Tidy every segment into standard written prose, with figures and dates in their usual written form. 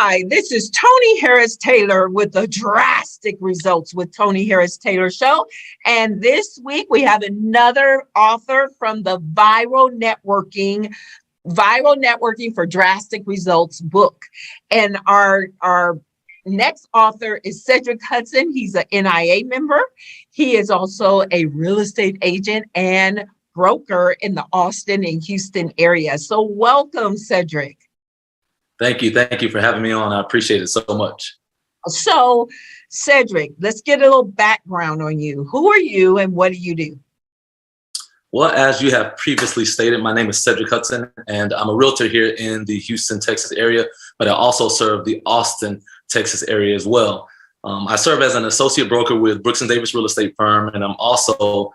Hi, this is Tony Harris Taylor with the Drastic Results with Tony Harris Taylor Show. And this week we have another author from the Viral Networking for Drastic Results book. And our next author is Sedric Hudson. He's an NIA member. He is also a real estate agent and broker in the Austin and Houston area. So welcome, Sedric. Thank you. Thank you for having me on. I appreciate it so much. So, Sedric, let's get a little background on you. Who are you and what do you do? Well, as you have previously stated, my name is Sedric Hudson, and I'm a realtor here in the Houston, Texas area, but I also serve the Austin, Texas area as well. I serve as an associate broker with Brooks & Davis Real Estate Firm, and I'm also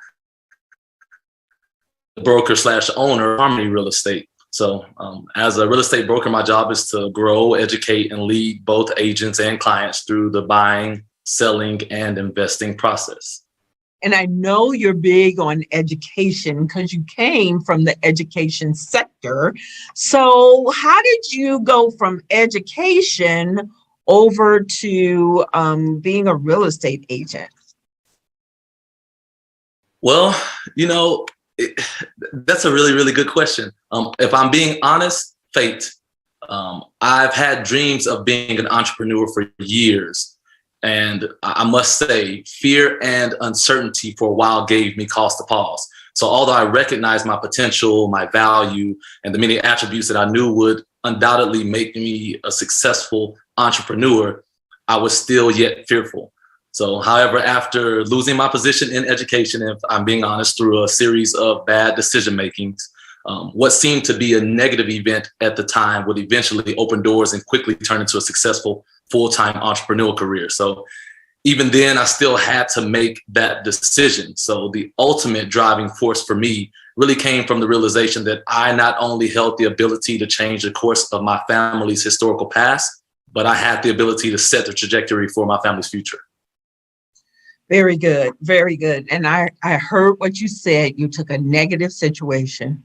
the broker / owner of Harmony Real Estate. So as a real estate broker, my job is to grow, educate, and lead both agents and clients through the buying, selling, and investing process. And I know you're big on education because you came from the education sector. So how did you go from education over to being a real estate agent? Well, that's a really, really good question. If I'm being honest, fate. I've had dreams of being an entrepreneur for years. And I must say, fear and uncertainty for a while gave me cause to pause. So although I recognized my potential, my value, and the many attributes that I knew would undoubtedly make me a successful entrepreneur, I was still yet fearful. So, however, after losing my position in education, if I'm being honest, through a series of bad decision makings, what seemed to be a negative event at the time would eventually open doors and quickly turn into a successful full-time entrepreneurial career. So even then, I still had to make that decision. So the ultimate driving force for me really came from the realization that I not only held the ability to change the course of my family's historical past, but I had the ability to set the trajectory for my family's future. Very good. Very good. And I heard what you said. You took a negative situation,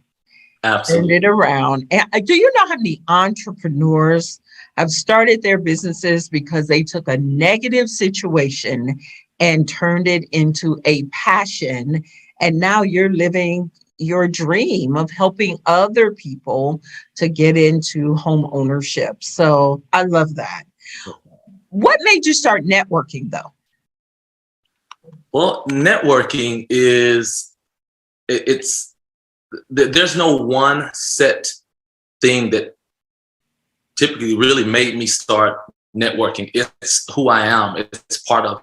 Absolutely, turned it around. And do you know how many entrepreneurs have started their businesses because they took a negative situation and turned it into a passion? And now you're living your dream of helping other people to get into home ownership. So I love that. What made you start networking, though? Well, networking there's no one set thing that typically really made me start networking. It's who I am. It's part of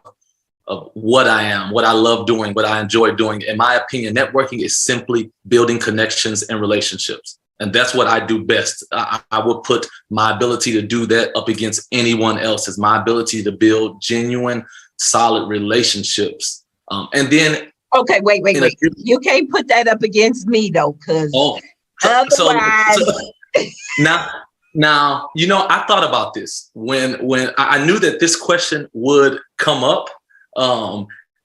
what I am, what I love doing, what I enjoy doing. In my opinion, networking is simply building connections and relationships. And that's what I do best. I will put my ability to do that up against anyone else's, my ability to build genuine, solid relationships. And then, okay, wait. You can't put that up against me though, because otherwise. Now, I thought about this when I knew that this question would come up.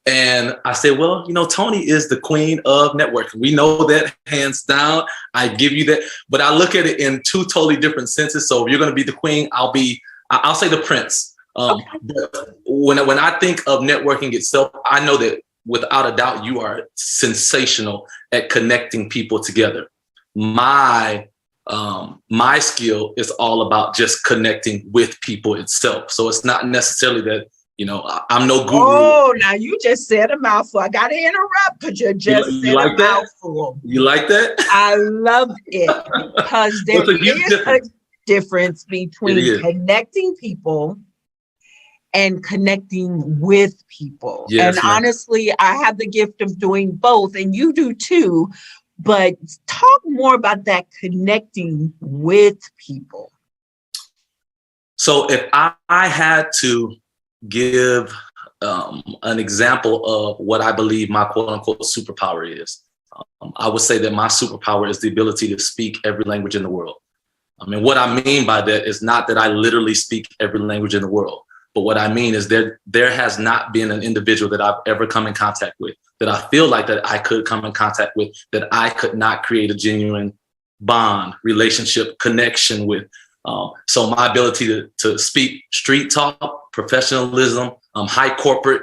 And I said, well, Tony is the queen of networking. We know that hands down. I give you that. But I look at it in two totally different senses. So if you're going to be the queen, I'll say the prince. Okay. But when I think of networking itself, I know that without a doubt, you are sensational at connecting people together. My skill is all about just connecting with people itself. So it's not necessarily that, I'm no guru. Oh, now you just said a mouthful. I got to interrupt because you just said like a mouthful. You like that? I love it because there is a difference between connecting people and connecting with people. Yes, and honestly, I have the gift of doing both, and you do too. But talk more about that connecting with people. So if I had to give an example of what I believe my quote unquote superpower is, I would say that my superpower is the ability to speak every language in the world. I mean, what I mean by that is not that I literally speak every language in the world. But what I mean is there has not been an individual that I've ever come in contact with that I feel like that I could come in contact with, that I could not create a genuine bond, relationship, connection with. So my ability to speak street talk, professionalism, high corporate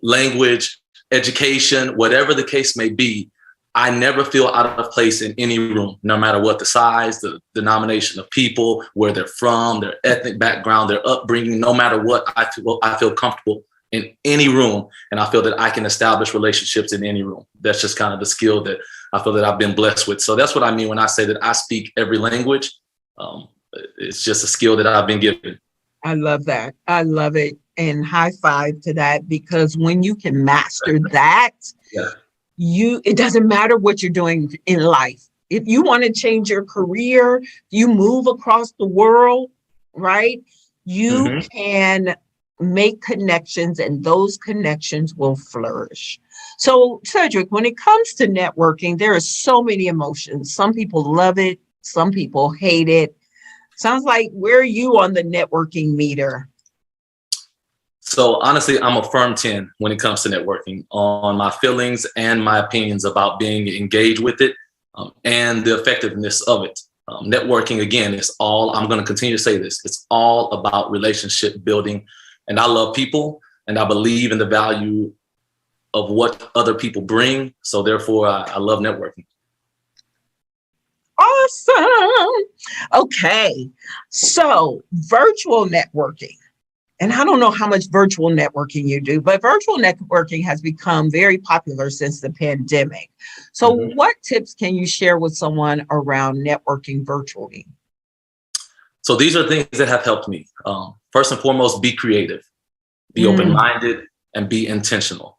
language, education, whatever the case may be, I never feel out of place in any room, no matter what the size, the denomination of people, where they're from, their ethnic background, their upbringing. No matter what, I feel comfortable in any room, and I feel that I can establish relationships in any room. That's just kind of the skill that I feel that I've been blessed with. So that's what I mean when I say that I speak every language. It's just a skill that I've been given. I love that. I love it. And high five to that, because when you can master that, Yeah. It doesn't matter what you're doing in life. If you want to change your career, you move across the world, right? You can make connections, and those connections will flourish. So, Sedric, when it comes to networking, there are so many emotions. Some people love it, some people hate it. Sounds like, where are you on the networking meter? So honestly, I'm a firm 10 when it comes to networking, on my feelings and my opinions about being engaged with it, and the effectiveness of it. Networking, again, is all, I'm going to continue to say this, it's all about relationship building. And I love people, and I believe in the value of what other people bring. So therefore, I love networking. Awesome. Okay. So virtual networking. And I don't know how much virtual networking you do, but virtual networking has become very popular since the pandemic. So what tips can you share with someone around networking virtually? So these are things that have helped me. First and foremost, be creative, be open-minded, and be intentional.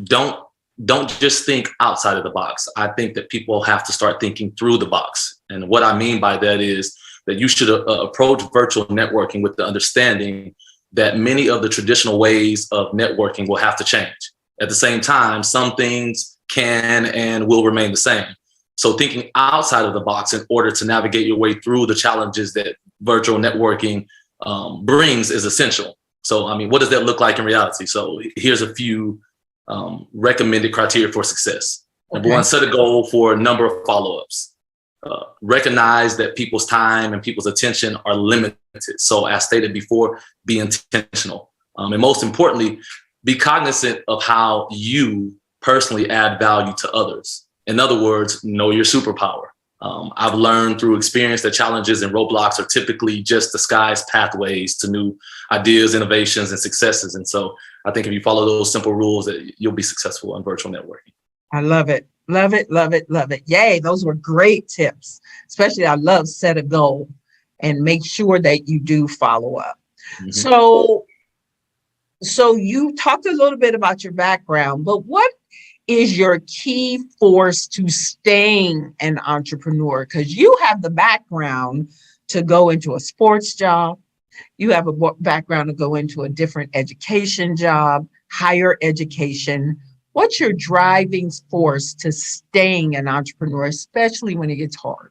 Don't just think outside of the box. I think that people have to start thinking through the box. And what I mean by that is that you should approach virtual networking with the understanding that many of the traditional ways of networking will have to change. At the same time, some things can and will remain the same. So thinking outside of the box in order to navigate your way through the challenges that virtual networking brings is essential. So, I mean, what does that look like in reality? So here's a few recommended criteria for success. Number one, set a goal for a number of follow-ups. Recognize that people's time and people's attention are limited. So as stated before, be intentional. And most importantly, be cognizant of how you personally add value to others. In other words, know your superpower. I've learned through experience that challenges and roadblocks are typically just disguised pathways to new ideas, innovations, and successes. And so I think if you follow those simple rules, that you'll be successful in virtual networking. I love it. Love it, love it, love it. Yay, those were great tips. Especially, I love set a goal and make sure that you do follow up. So you talked a little bit about your background, but what is your key force to staying an entrepreneur? Because you have the background to go into a sports job. You have a background to go into a different education job, higher education. What's your driving force to staying an entrepreneur, especially when it gets hard?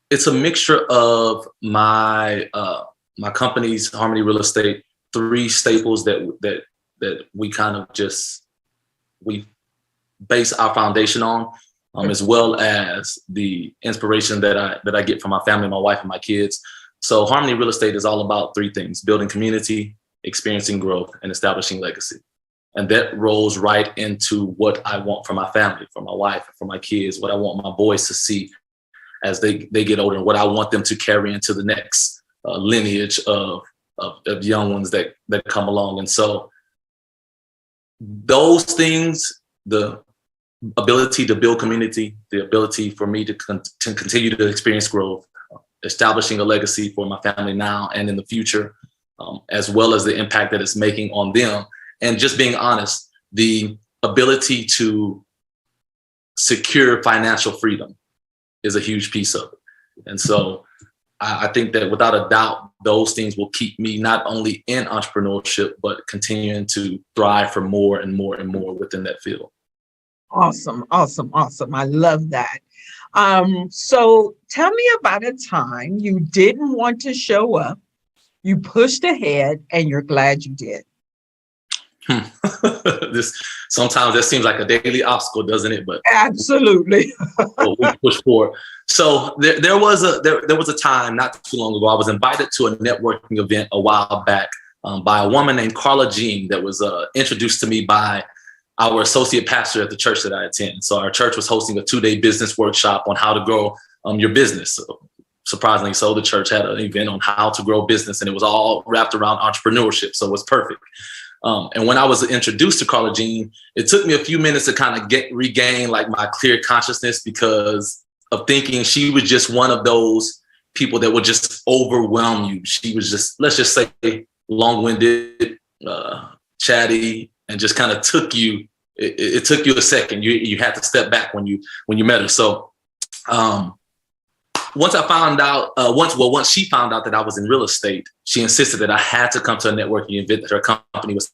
It's a mixture of my company's Harmony Real Estate, 3 staples that we kind of we base our foundation on, as well as the inspiration that I get from my family, my wife, and my kids. So Harmony Real Estate is all about 3 things: building community, experiencing growth, and establishing legacy. And that rolls right into what I want for my family, for my wife, for my kids, what I want my boys to see as they get older, and what I want them to carry into the next lineage of young ones that come along. And so those things, the ability to build community, the ability for me to continue to experience growth, establishing a legacy for my family now and in the future, as well as the impact that it's making on them. And just being honest, the ability to secure financial freedom is a huge piece of it. And so I think that without a doubt, those things will keep me not only in entrepreneurship, but continuing to thrive for more and more and more within that field. Awesome, awesome, awesome. I love that. So tell me about a time you didn't want to show up, you pushed ahead, and you're glad you did. This sometimes that seems like a daily obstacle, doesn't it? But Absolutely. what we push for. So there was a time not too long ago. I was invited to a networking event a while back by a woman named Carla Jean that was introduced to me by our associate pastor at the church that I attend. So our church was hosting a 2-day business workshop on how to grow your business. So, surprisingly so, the church had an event on how to grow business, and it was all wrapped around entrepreneurship. So it was perfect. And when I was introduced to Carla Jean, it took me a few minutes to kind of regain like my clear consciousness, because of thinking she was just one of those people that would just overwhelm you. She was just, let's just say, long-winded, chatty, and just kind of took you. It took you a second. You had to step back when you met her. So once I found out, once she found out that I was in real estate, she insisted that I had to come to a networking event that her company was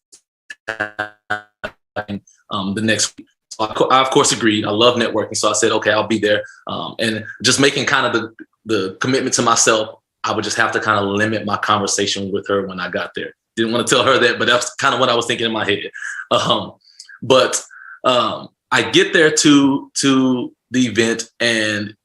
having the next week. So I of course agreed. I love networking, so I said, okay, I'll be there. And just making kind of the commitment to myself, I would just have to kind of limit my conversation with her when I got there. Didn't want to tell her that, but that's kind of what I was thinking in my head. But I get there to the event, and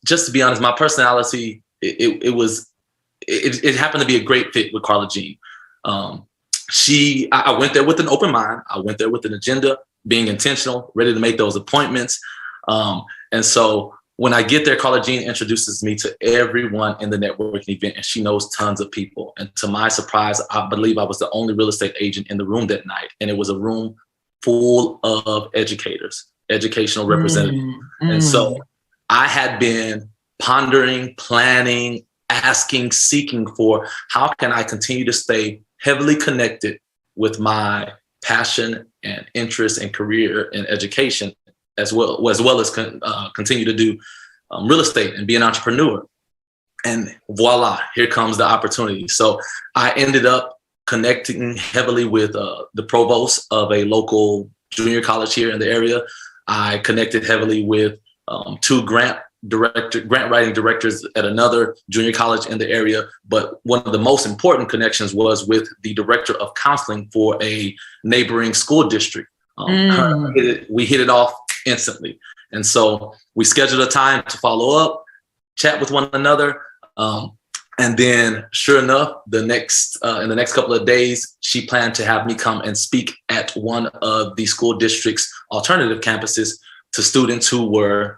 just to be honest, my personality it happened to be a great fit with Carla Jean. I went there with an open mind. I went there with an agenda, being intentional, ready to make those appointments. And so when I get there, Carla Jean introduces me to everyone in the networking event, and she knows tons of people. And to my surprise, I believe I was the only real estate agent in the room that night. And it was a room full of educators, educational representatives. And so I had been pondering, planning, asking, seeking for how can I continue to stay heavily connected with my passion and interest and career in education, as well as continue to do real estate and be an entrepreneur. And voila, here comes the opportunity. So I ended up connecting heavily with the provost of a local junior college here in the area. I connected heavily with 2 grant writing directors at another junior college in the area. But one of the most important connections was with the director of counseling for a neighboring school district. We hit it off instantly. And so we scheduled a time to follow up, chat with one another. And then sure enough, in the next couple of days, she planned to have me come and speak at one of the school district's alternative campuses to students who were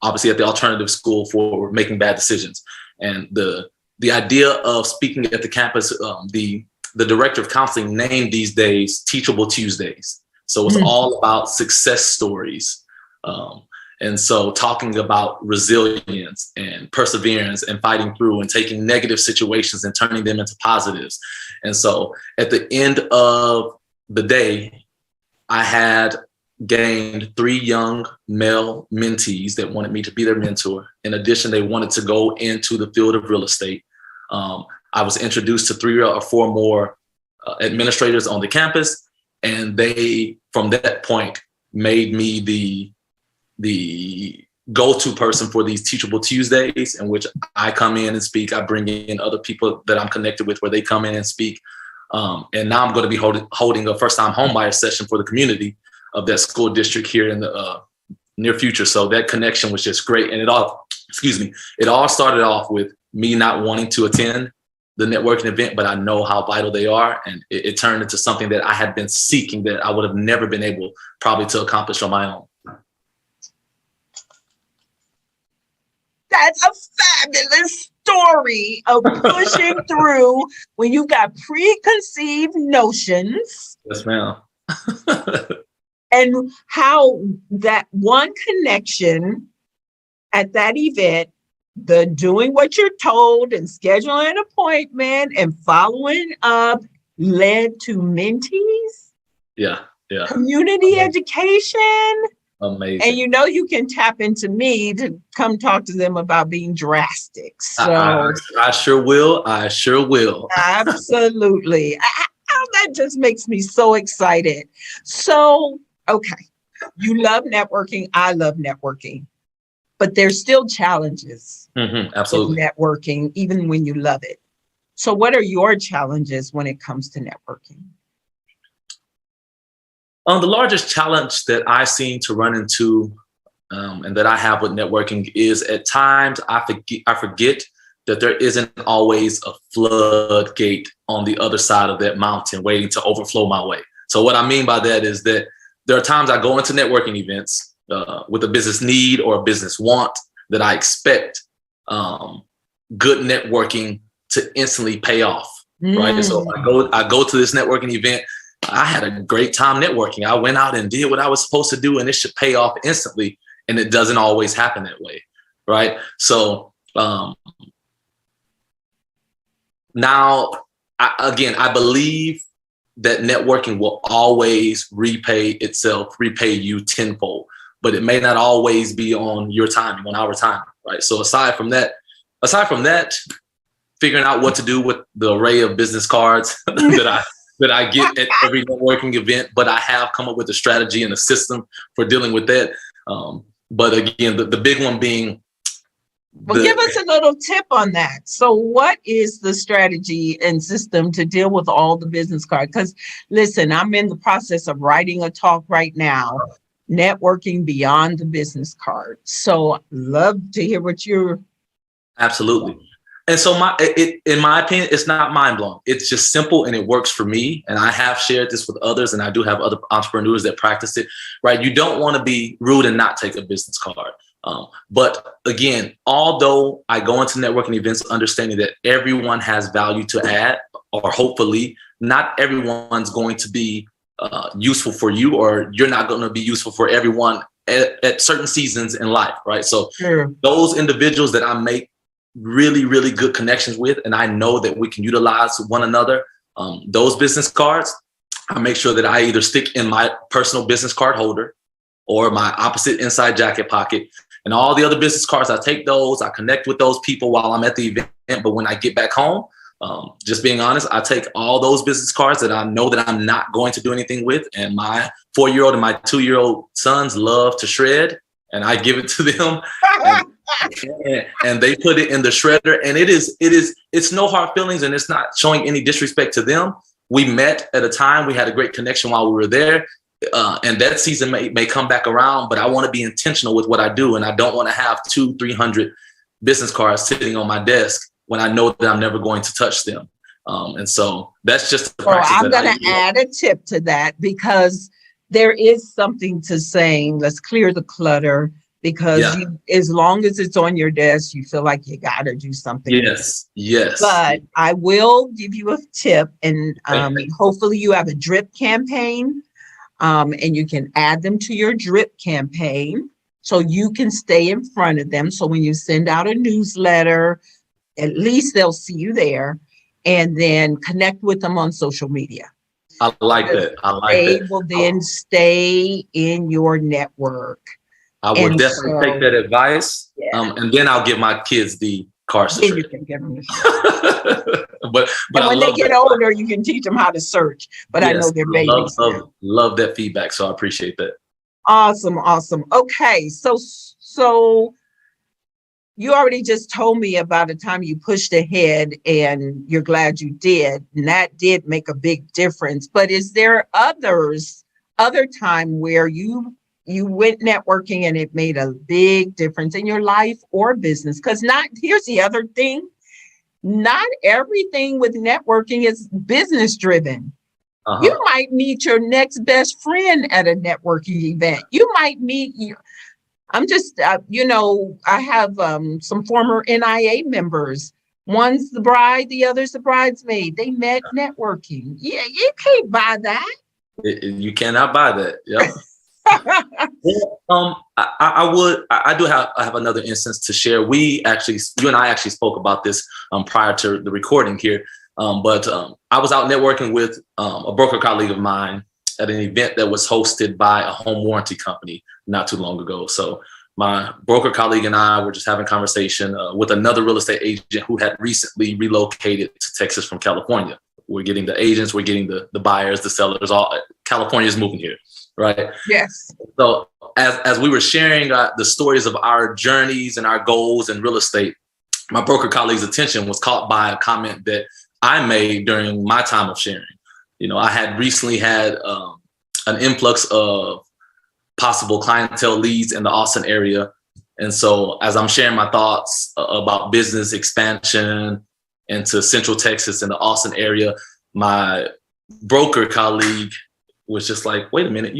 obviously at the alternative school for making bad decisions. And the idea of speaking at the campus, the director of counseling named these days Teachable Tuesdays. So it's all about success stories. And so talking about resilience and perseverance and fighting through and taking negative situations and turning them into positives. And so at the end of the day, I had gained 3 young male mentees that wanted me to be their mentor. In addition, they wanted to go into the field of real estate. I was introduced to 3 or 4 more administrators on the campus, and they, from that point, made me the go-to person for these Teachable Tuesdays, in which I come in and speak. I bring in other people that I'm connected with where they come in and speak. And now I'm going to be holding a first-time homebuyer session for the community of that school district here in the near future. So that connection was just great. And it all started off with me not wanting to attend the networking event, but I know how vital they are. And it turned into something that I had been seeking that I would have never been able probably to accomplish on my own. That's a fabulous story of pushing through when you got preconceived notions. Yes, ma'am. And how that one connection at that event, the doing what you're told and scheduling an appointment and following up, led to mentees. Yeah. Community education. Amazing. And you can tap into me to come talk to them about being drastic. So I sure will. Absolutely. That just makes me so excited. So, okay, you love networking. I love networking, but there's still challenges. Absolutely. With networking, even when you love it. So what are your challenges when it comes to networking? The largest challenge that I seem to run into and that I have with networking is at times I forget that there isn't always a floodgate on the other side of that mountain waiting to overflow my way. So what I mean by that is that there are times I go into networking events with a business need or a business want that I expect good networking to instantly pay off, right? So I go to this networking event. I had a great time networking. I went out and did what I was supposed to do, and it should pay off instantly. And it doesn't always happen that way, right? So now, I believe that networking will always repay you tenfold, but it may not always be on your timing, on our timing, right? So aside from that, figuring out what to do with the array of business cards that I get at every networking event, but I have come up with a strategy and a system for dealing with that. But again, the big one being. Well, give us a little tip on that. So what is the strategy and system to deal with all the business cards? Because listen, I'm in the process of writing a talk right now, networking beyond the business card. So love to hear what you're. Absolutely. And so in my opinion, it's not mind blowing. It's just simple and it works for me. And I have shared this with others, and I do have other entrepreneurs that practice it, right? You don't want to be rude and not take a business card. But again, although I go into networking events understanding that everyone has value to add, or hopefully not everyone's going to be useful for you, or you're not going to be useful for everyone at certain seasons in life, right? So those individuals that I make really, really good connections with, and I know that we can utilize one another, those business cards, I make sure that I either stick in my personal business card holder or my opposite inside jacket pocket. And all the other business cards, I take those, I connect with those people while I'm at the event. But when I get back home, just being honest, I take all those business cards that I know that I'm not going to do anything with. And my 4-year-old and my 2-year-old sons love to shred, and I give it to them. And they put it in the shredder. And it's no hard feelings, and it's not showing any disrespect to them. We met at a time, we had a great connection while we were there. And that season may come back around, but I want to be intentional with what I do. And I don't want to have 200-300 business cards sitting on my desk when I know that I'm never going to touch them. And so that's just the practice. I'm going to add a tip to that, because there is something to saying, let's clear the clutter, because as long as it's on your desk, you feel like you got to do something. Yes. But I will give you a tip, and hopefully you have a drip campaign. And you can add them to your drip campaign so you can stay in front of them. So when you send out a newsletter, at least they'll see you there, and then connect with them on social media. I like that. They will then stay in your network. I will definitely take that advice. And then I'll give my kids the cards. Then you can give them But when they get older, you can teach them how to search. But yes, I know they're babies. Love that feedback. So I appreciate that. Awesome. Okay. So you already just told me about a time you pushed ahead and you're glad you did. And that did make a big difference. But is there other time where you went networking and it made a big difference in your life or business? Because here's the other thing. Not everything with networking is business driven. You might meet your next best friend at a networking event. You might meet I'm just, I have some former NIA members. One's the bride, the other's the bridesmaid. They met networking. Yeah, you can't buy that. You cannot buy that. Yeah. I have another instance to share. You and I actually spoke about this prior to the recording here. But I was out networking with a broker colleague of mine at an event that was hosted by a home warranty company not too long ago. So my broker colleague and I were just having a conversation with another real estate agent who had recently relocated to Texas from California. We're getting the agents, we're getting the buyers, the sellers, all California's moving here. Right. Yes. So as we were sharing the stories of our journeys and our goals in real estate, my broker colleague's attention was caught by a comment that I made during my time of sharing. I had recently had an influx of possible clientele leads in the Austin area. And so as I'm sharing my thoughts about business expansion into Central Texas and the Austin area, my broker colleague was just like, wait a minute,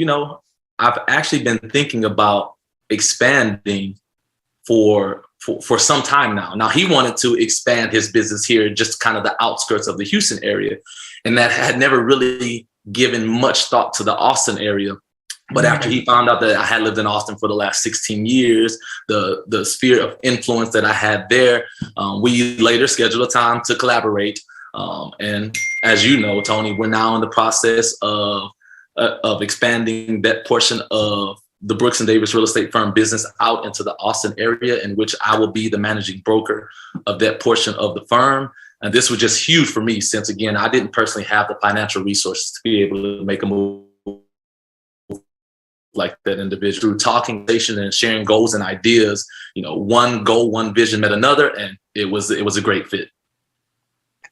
I've actually been thinking about expanding for some time now. Now, he wanted to expand his business here, just kind of the outskirts of the Houston area, and that had never really given much thought to the Austin area. But after he found out that I had lived in Austin for the last 16 years, the sphere of influence that I had there, we later scheduled a time to collaborate. And as you know, Tony, we're now in the process of expanding that portion of the Brooks and Davis real estate firm business out into the Austin area, in which I will be the managing broker of that portion of the firm. And this was just huge for me, since, again, I didn't personally have the financial resources to be able to make a move like that individual. Through talking, and sharing goals and ideas, one goal, one vision met another, and it was a great fit.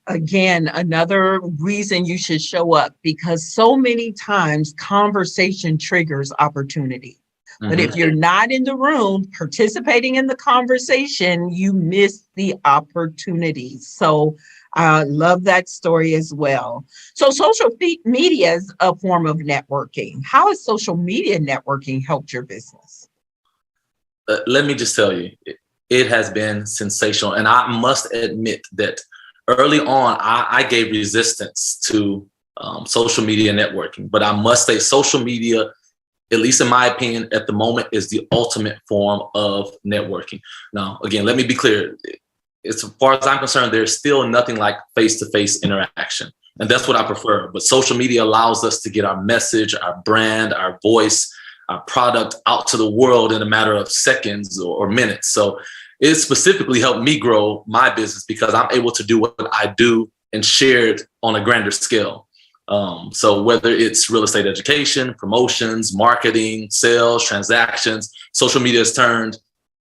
Again, another reason you should show up, because so many times conversation triggers opportunity. But if you're not in the room participating in the conversation, you miss the opportunity. So I love that story as well. So social media is a form of networking. How has social media networking helped your business? Let me just tell you, it has been sensational. And I must admit that early on, I gave resistance to social media networking. But I must say, social media, at least in my opinion, at the moment, is the ultimate form of networking. Now, again, let me be clear. As far as I'm concerned, there's still nothing like face-to-face interaction. And that's what I prefer. But social media allows us to get our message, our brand, our voice, our product out to the world in a matter of seconds or minutes. So it specifically helped me grow my business, because I'm able to do what I do and share it on a grander scale. So whether it's real estate education, promotions, marketing, sales, transactions, social media has turned,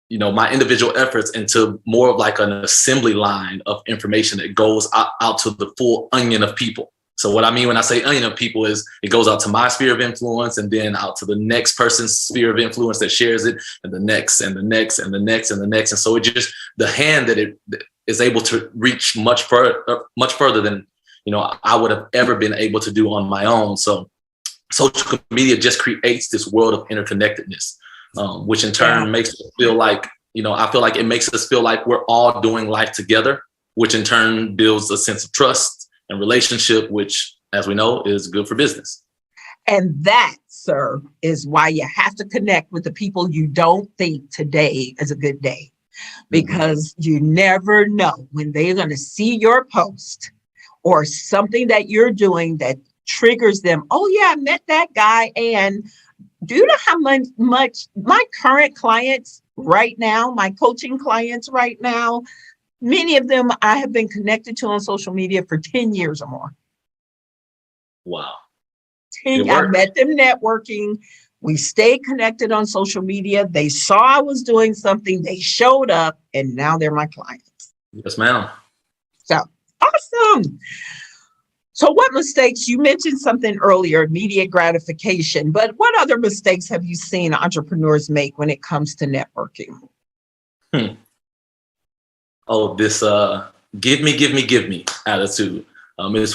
my individual efforts into more of like an assembly line of information that goes out to the full onion of people. So what I mean when I say onion of people is it goes out to my sphere of influence, and then out to the next person's sphere of influence that shares it, and the next and the next and the next and the next. And so it just, the hand that it is able to reach much further than, I would have ever been able to do on my own. So social media just creates this world of interconnectedness, which in turn makes us feel like, I feel like it makes us feel like we're all doing life together, which in turn builds a sense of trust and relationship, which, as we know, is good for business. And that, sir, is why you have to connect with the people you don't think today is a good day, because you never know when they're going to see your post or something that you're doing that triggers them. Oh yeah, I met that guy. And do you know how much my current clients right now, my coaching clients right now, many of them I have been connected to on social media for 10 years or more. Wow. I met them networking. We stayed connected on social media. They saw I was doing something. They showed up, and now they're my clients. Yes, ma'am. So awesome. So what mistakes, you mentioned something earlier, immediate gratification, but what other mistakes have you seen entrepreneurs make when it comes to networking? Oh, this give me attitude. It's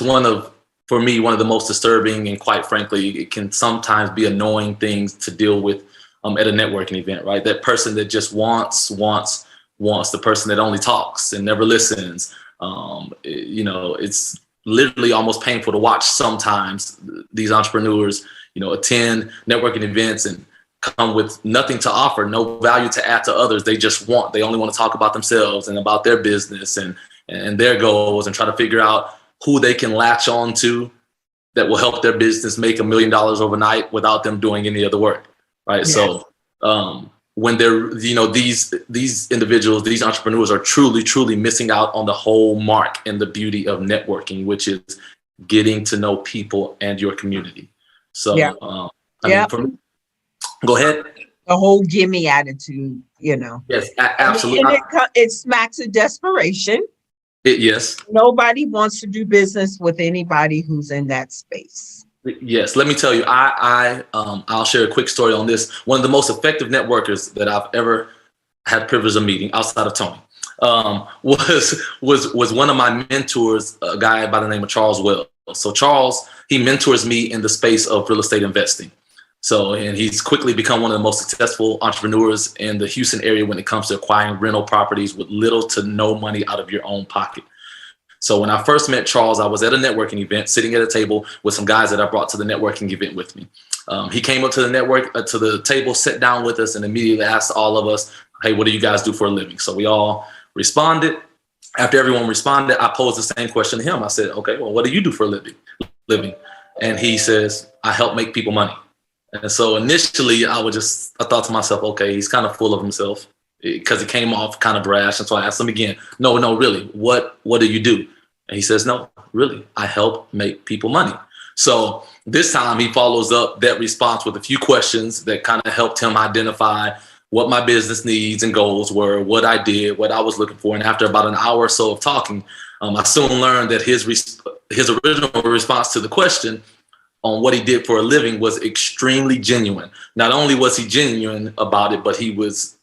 for me, one of the most disturbing, and quite frankly, it can sometimes be annoying things to deal with at a networking event, right? That person that just wants, the person that only talks and never listens. It's literally almost painful to watch sometimes these entrepreneurs, attend networking events and come with nothing to offer, no value to add to others. They only want to talk about themselves and about their business and their goals, and try to figure out who they can latch on to that will help their business make $1 million overnight without them doing any other work. Right. Yes. So when they're, these individuals, these entrepreneurs are truly missing out on the whole mark and the beauty of networking, which is getting to know people and your community. So, go ahead. The whole gimme attitude, Yes, absolutely. And it smacks of desperation. Yes. Nobody wants to do business with anybody who's in that space. Yes, let me tell you, I'll share a quick story on this. One of the most effective networkers that I've ever had the privilege of meeting outside of Tony was one of my mentors, a guy by the name of Charles Wells. So Charles, he mentors me in the space of real estate investing. So, and he's quickly become one of the most successful entrepreneurs in the Houston area when it comes to acquiring rental properties with little to no money out of your own pocket. So when I first met Charles, I was at a networking event, sitting at a table with some guys that I brought to the networking event with me. He came up to the table, sat down with us, and immediately asked all of us, "Hey, what do you guys do for a living?" So we all responded. After everyone responded, I posed the same question to him. I said, "Okay, well, what do you do for a living?" And he says, "I help make people money." And so initially, I thought to myself, okay, he's kind of full of himself, because it came off kind of brash. And so I asked him again, no, really, what do you do? And he says, no, really, I help make people money. So this time he follows up that response with a few questions that kind of helped him identify what my business needs and goals were, what I did, what I was looking for. And after about an hour or so of talking, I soon learned that his original response to the question on what he did for a living was extremely genuine. Not only was he genuine about it, but he was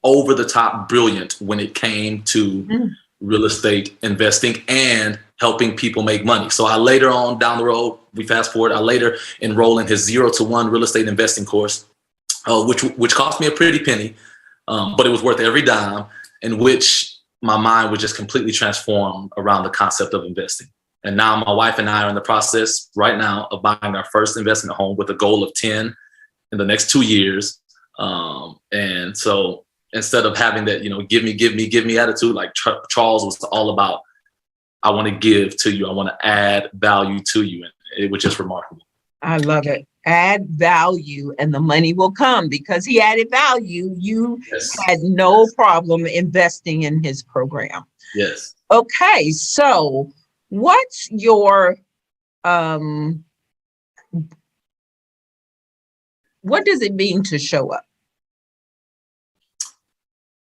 over the top brilliant when it came to real estate investing and helping people make money. So I later on down the road, we fast forward, I later enrolled in his 0 to 1 real estate investing course, which cost me a pretty penny, but it was worth every dime, in which my mind was just completely transformed around the concept of investing. And now my wife and I are in the process right now of buying our first investment home with a goal of 10 in the next 2 years. And so instead of having that, give me attitude, like Charles was all about, I want to give to you. I want to add value to you. And it was just remarkable. I love it. Add value and the money will come, because he added value. You had no problem investing in his program. Yes. Okay. So what's your, what does it mean to show up?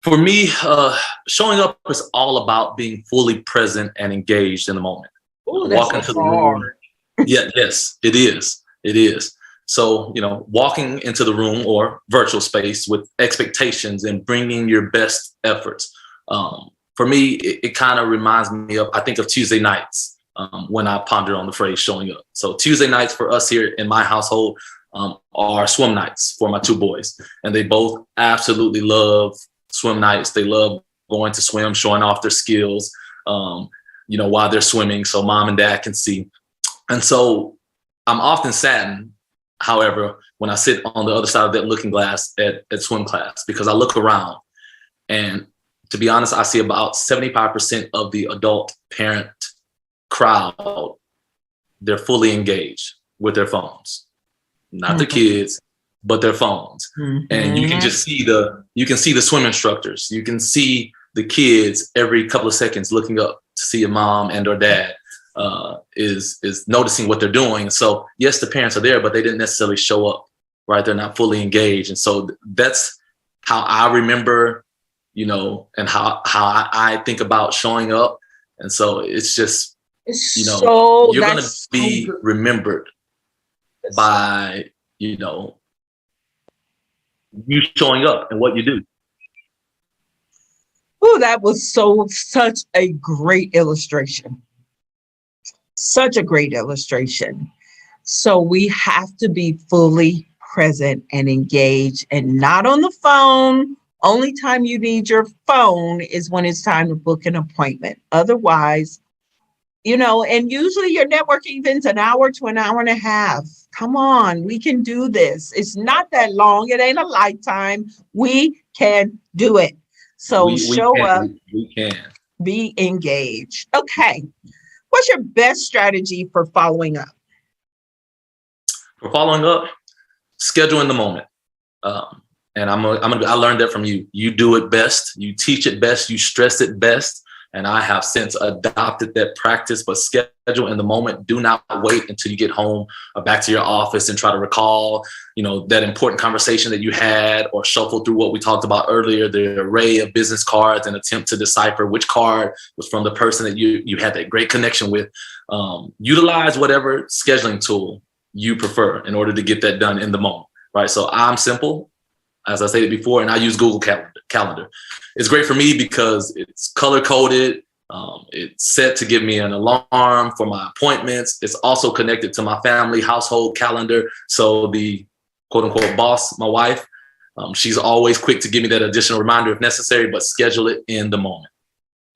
For me, showing up is all about being fully present and engaged in the moment. Ooh, that's walking to the room. Yeah, yes, it is. It is. So, walking into the room or virtual space with expectations and bringing your best efforts. For me, it kind of reminds me of, I think of Tuesday nights when I ponder on the phrase showing up. So Tuesday nights for us here in my household are swim nights for my 2 boys. And they both absolutely love swim nights. They love going to swim, showing off their skills, while they're swimming, so mom and dad can see. And so I'm often saddened, however, when I sit on the other side of that looking glass at swim class, because I look around and, to be honest, I see about 75% of the adult parent crowd, they're fully engaged with their phones, not their kids, but their phones. And you can just see the swim instructors. You can see the kids every couple of seconds looking up to see a mom and or dad is noticing what they're doing. So yes, the parents are there, but they didn't necessarily show up, right? They're not fully engaged. And so that's how I remember, and how I think about showing up. And so it's just, you're going to be remembered by, you showing up and what you do. Oh, that was such a great illustration. Such a great illustration. So we have to be fully present and engaged, and not on the phone. Only time you need your phone is when it's time to book an appointment. Otherwise, and usually your networking event's an hour to an hour and a half. Come on, we can do this. It's not that long. It ain't a lifetime. We can do it. So show up. We can. Be engaged. Okay. What's your best strategy for following up? For following up, schedule in the moment. And I learned that from you. You do it best. You teach it best. You stress it best. And I have since adopted that practice, but schedule in the moment. Do not wait until you get home or back to your office and try to recall, that important conversation that you had, or shuffle through what we talked about earlier, the array of business cards, and attempt to decipher which card was from the person that you had that great connection with. Utilize whatever scheduling tool you prefer in order to get that done in the moment, right? So I'm simple, as I stated before, and I use Google Calendar. It's great for me because it's color coded. It's set to give me an alarm for my appointments. It's also connected to my family household calendar. So the quote unquote boss, my wife, she's always quick to give me that additional reminder if necessary, but schedule it in the moment.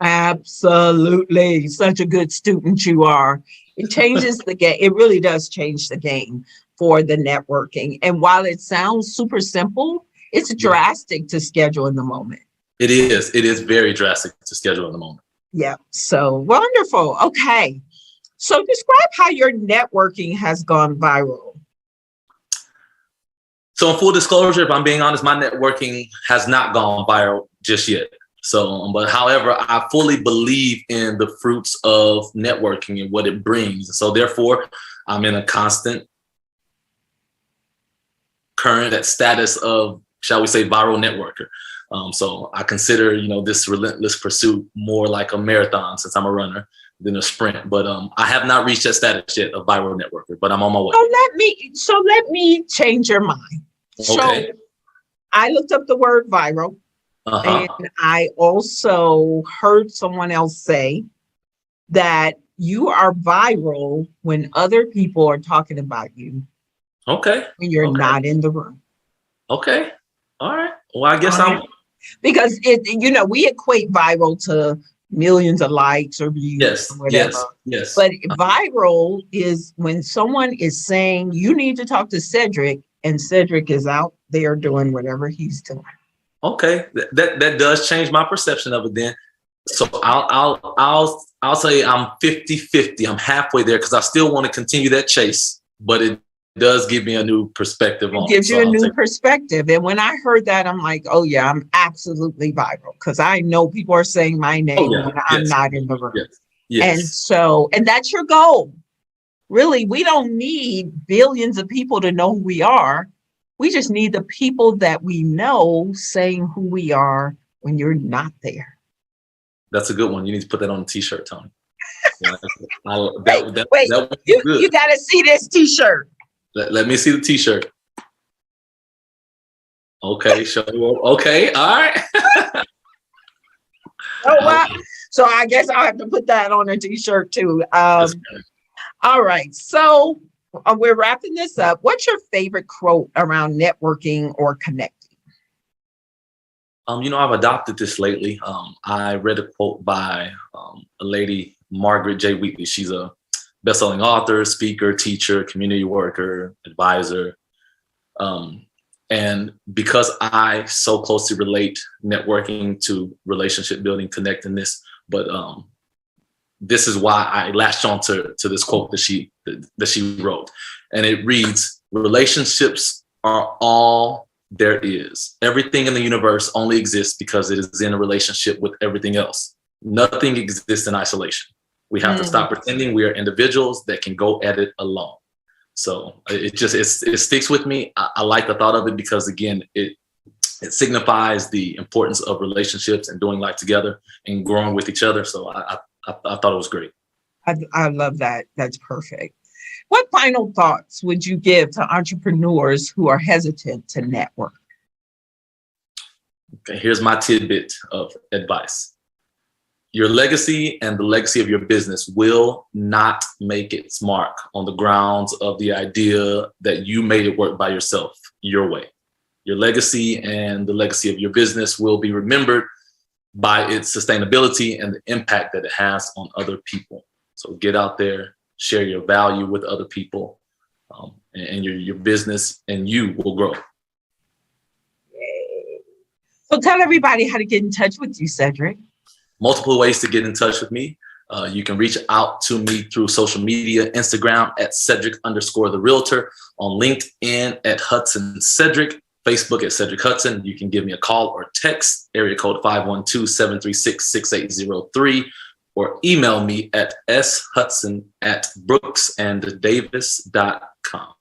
Absolutely. Such a good student you are. It changes the game. It really does change the game for the networking. And while it sounds super simple, it's drastic to schedule in the moment. It is. It is very drastic to schedule in the moment. Yeah. So wonderful. Okay. So describe how your networking has gone viral. So in full disclosure, if I'm being honest, my networking has not gone viral just yet. So, but however, I fully believe in the fruits of networking and what it brings. So therefore, I'm in a constant current status of, shall we say, viral networker. So I consider, this relentless pursuit more like a marathon, since I'm a runner, than a sprint. But I have not reached that status yet of viral networker, but I'm on my way. So let me change your mind. Okay. So I looked up the word viral, and I also heard someone else say that you are viral when other people are talking about you. Okay. When you're not in the room. Okay. All right. Well, I guess because we equate viral to millions of likes or views or whatever. Yes. But viral is when someone is saying you need to talk to Sedric, and Sedric is out there doing whatever he's doing. Okay, that does change my perception of it then. So I'll say I'm 50-50. I'm halfway there because I still want to continue that chase, but it does give me a new perspective on it. Gives you a new perspective. And when I heard that, I'm like, oh yeah, I'm absolutely viral because I know people are saying my name when I'm not in the room. Yes. And that's your goal. Really, we don't need billions of people to know who we are. We just need the people that we know saying who we are when you're not there. That's a good one. You need to put that on a t-shirt, Tony. You got to see this t-shirt. Let me see the t-shirt. Okay, show. Okay, all right. Wow. So I guess I'll have to put that on a t-shirt too. All right. So we're wrapping this up. What's your favorite quote around networking or connecting? I've adopted this lately. I read a quote by a lady, Margaret J. Wheatley. She's a best-selling author, speaker, teacher, community worker, advisor. And because I so closely relate networking to relationship building, connectedness, but this is why I latched on to this quote that she wrote. And it reads, relationships are all there is. Everything in the universe only exists because it is in a relationship with everything else. Nothing exists in isolation. We have to stop pretending we are individuals that can go at it alone. So it sticks with me. I like the thought of it because, again, it signifies the importance of relationships and doing life together and growing with each other. So I thought it was great. I love that. That's perfect. What final thoughts would you give to entrepreneurs who are hesitant to network? Okay, here's my tidbit of advice. Your legacy and the legacy of your business will not make its mark on the grounds of the idea that you made it work by yourself, your way. Your legacy and the legacy of your business will be remembered by its sustainability and the impact that it has on other people. So get out there, share your value with other people, and your business and you will grow. Yay. So tell everybody how to get in touch with you, Sedric. Multiple ways to get in touch with me. You can reach out to me through social media, Instagram at Sedric_the Realtor, on LinkedIn at Hudson Sedric, Facebook at Sedric Hudson. You can give me a call or text, area code 512-736-6803, or email me at shudson@brookesanddavis.com.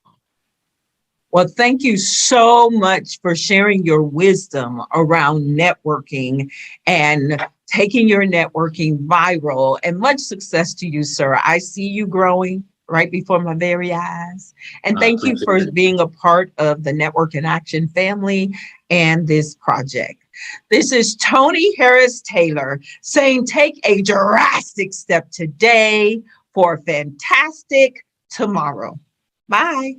Well, thank you so much for sharing your wisdom around networking and taking your networking viral, and much success to you, sir. I see you growing right before my very eyes. And I thank you appreciate for it. being a part of the Network in Action family and this project. This is Tony Harris Taylor saying, take a drastic step today for a fantastic tomorrow. Bye.